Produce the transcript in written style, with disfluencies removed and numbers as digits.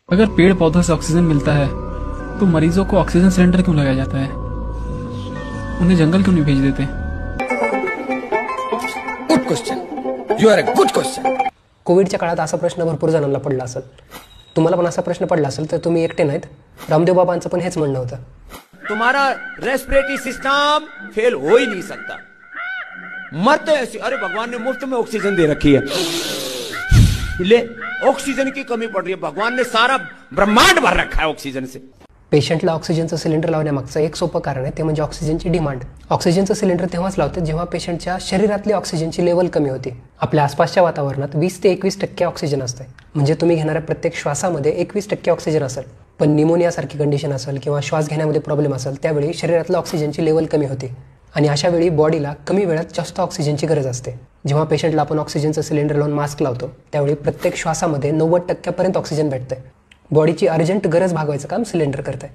अगर पेड़ पौधों से ऑक्सीजन मिलता है तो मरीजों को ऑक्सीजन सिलेंडर क्यों लगाया जाता है? उन्हें जंगल क्यों नहीं भेज देते? Good question, you are a good question. कोविडच्या काळात असा प्रश्न भरपूर जणांना पडला असेल, तुम्हाला पण असा प्रश्न पडला असेल तर तुम्ही एकटे नाहीत, रामदेव बाबांचं पण हेच म्हणणं होतं। तुम्हारा रेस्पिरेटरी सिस्टम फेल हो ही नहीं सकता, मरते ऐसे। अरे भगवान ने मुफ्त में ऑक्सीजन दे रखी है, ले ऑक्सीजन की कमी पड़ रही है, भगवान ने सारा ब्रह्मांड भर रखा है ऑक्सीजन से। पेशंटला ऑक्सिजनचं सिलेंडर लावण्यामागचं एक सोपं कारण आहे, ते म्हणजे ऑक्सिजनची डिमांड। ऑक्सिजनचं सिलेंडर तेव्हाच लावतात जेव्हा पेशंटच्या शरीरातली ऑक्सिजनची लेवल कमी होती। आपल्या आसपासच्या वातावरणात 20 ते 21% ऑक्सिजन असते, म्हणजे तुम्ही घेणाऱ्या प्रत्येक श्वासामध्ये 21% ऑक्सिजन असेल। पण निमोनियासारखी कंडिशन असेल किंवा श्वास घेण्यामध्ये प्रॉब्लेम असेल त्यावेळी शरीरातल्या ऑक्सिजनची लेवल कमी होते आणि अशा वेळी बॉडीला कमी वेळात जास्त ऑक्सिजनची गरज असते। जेव्हा पेशंटला आपण ऑक्सिजनचं सिलेंडर लावून मास्क लावतो त्यावेळी प्रत्येक श्वासामध्ये 90% पर्यंत ऑक्सिजन भेटते। बॉडीची अर्जंट गरज भागवायचं काम सिलेंडर करते।